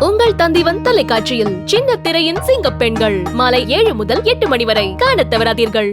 உங்கள் தந்திவன் தொலைக்காட்சியில் சின்ன திரையின் சிங்கப் பெண்கள் மாலை 7 முதல் 8 மணி வரை காணத் தவறாதீர்கள்.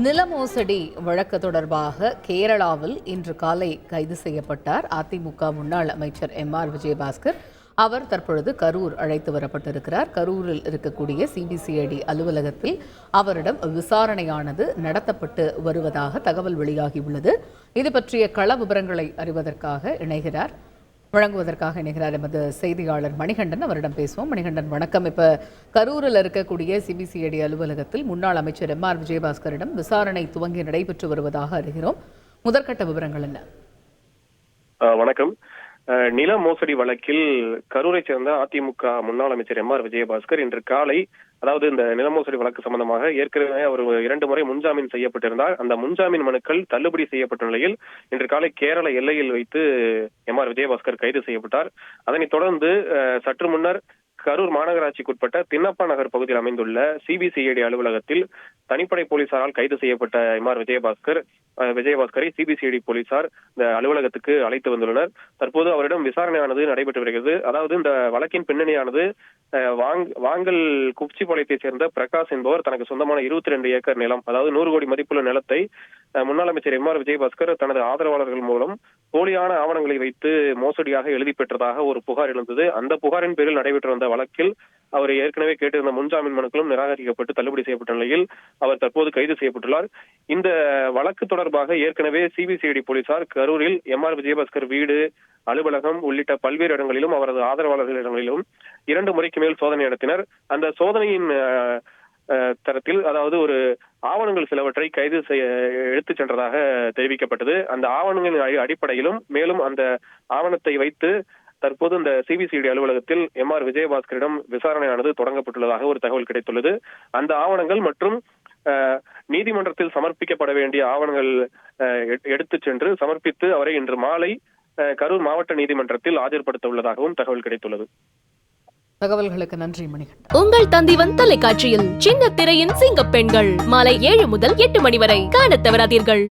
நில மோசடி வழக்கு தொடர்பாக கேரளாவில் இன்று காலை கைது செய்யப்பட்டார் அதிமுக முன்னாள் அமைச்சர் MR விஜயபாஸ்கர். அவர் தற்பொழுது கரூர் அழைத்து வரப்பட்டிருக்கிறார். கரூரில் இருக்கக்கூடிய CBCID அலுவலகத்தில் அவரிடம் விசாரணையானது நடத்தப்பட்டு வருவதாக தகவல் வெளியாகியுள்ளது. இது பற்றிய கள விவரங்களை அறிவதற்காக வழங்குவதற்காக இணைகிறார் எமது செய்தியாளர் மணிகண்டன். அவரிடம் பேசுவோம். மணிகண்டன், வணக்கம். இப்ப கரூரில் இருக்கக்கூடிய CBCID அலுவலகத்தில் முன்னாள் அமைச்சர் MR விஜயபாஸ்கரிடம் விசாரணை துவங்கி நடைபெற்று வருவதாக அறிகிறோம். முதற்கட்ட விவரங்கள் என்ன? வணக்கம். நில மோசடி வழக்கில் கரூரை சேர்ந்த அதிமுக முன்னாள் அமைச்சர் MR விஜயபாஸ்கர் இன்று காலை, அதாவது இந்த நில மோசடி வழக்கு சம்பந்தமாக ஏற்கனவே அவர் 2 முறை முன்ஜாமீன் செய்யப்பட்டிருந்தார். அந்த முன்ஜாமீன் மனுக்கள் தள்ளுபடி செய்யப்பட்ட நிலையில் இன்று காலை கேரள எல்லையில் வைத்து MR விஜயபாஸ்கர் கைது செய்யப்பட்டார். அதனைத் தொடர்ந்து சற்று முன்னர் கரூர் மாநகராட்சிக்குட்பட்ட தின்னப்பா நகர் பகுதியில் அமைந்துள்ள CBCID அலுவலகத்தில் தனிப்படை போலீசாரால் கைது செய்யப்பட்ட MR விஜயபாஸ்கரை CBCID போலீசார் இந்த அலுவலகத்துக்கு அழைத்து வந்துள்ளனர். தற்போது அவரிடம் விசாரணையானது நடைபெற்று வருகிறது. அதாவது இந்த வழக்கின் பின்னணியானது வாங்கல் குப்ச்சிபாளையத்தைச் சேர்ந்த பிரகாஷ் என்பவர் தனக்கு சொந்தமான 22 ஏக்கர் நிலம், அதாவது 100 கோடி மதிப்புள்ள நிலத்தை முன்னாள் அமைச்சர் MR விஜயபாஸ்கர் தனது ஆதரவாளர்கள் மூலம் போலியான ஆவணங்களை வைத்து மோசடியாக எழுதி பெற்றதாக ஒரு புகார் எழுந்தது. அந்த புகாரின் பேரில் நடைபெற்று வந்த வழக்கில் அவர் ஏற்கனவே கேட்டிருந்த முன்ஜாமீன் மனுக்களும் நிராகரிக்கப்பட்டு தள்ளுபடி செய்யப்பட்ட நிலையில் அவர் தற்போது கைது செய்யப்பட்டுள்ளார். இந்த வழக்கு தொடர்பாக ஏற்கனவே CBCID போலீசார் கரூரில் MR விஜயபாஸ்கர் வீடு, அலுவலகம் உள்ளிட்ட பல்வேறு இடங்களிலும் அவரது ஆதரவாளர்கள் இடங்களிலும் 2 முறைக்கு மேல் சோதனை நடத்தினர். அந்த சோதனையின் தரத்தில், அதாவது ஒரு ஆவணங்கள் சிலவற்றை கைது எடுத்துச் சென்றதாக தெரிவிக்கப்பட்டது. அந்த ஆவணங்களின் அடிப்படையிலும் மேலும் அந்த ஆவணத்தை வைத்து தற்போது இந்த CBCID அலுவலகத்தில் MR விஜயபாஸ்கரிடம் விசாரணையானது தொடங்கப்பட்டுள்ளதாக ஒரு தகவல் கிடைத்துள்ளது. அந்த ஆவணங்கள் மற்றும் நீதிமன்றத்தில் சமர்ப்பிக்கப்பட வேண்டிய ஆவணங்கள் எடுத்துச் சென்று சமர்ப்பித்து அவரை இன்று மாலை கரூர் மாவட்ட நீதிமன்றத்தில் ஆஜர்படுத்த உள்ளதாகவும் தகவல் கிடைத்துள்ளது. தகவல்களுக்கு நன்றி மணிகண்டன். உங்கள் தந்திவன் தொலைக்காட்சியில் சின்ன திரையின் சிங்கப் பெண்கள் மாலை 7 முதல் 8 மணி வரை காணத் தவறாதீர்கள்.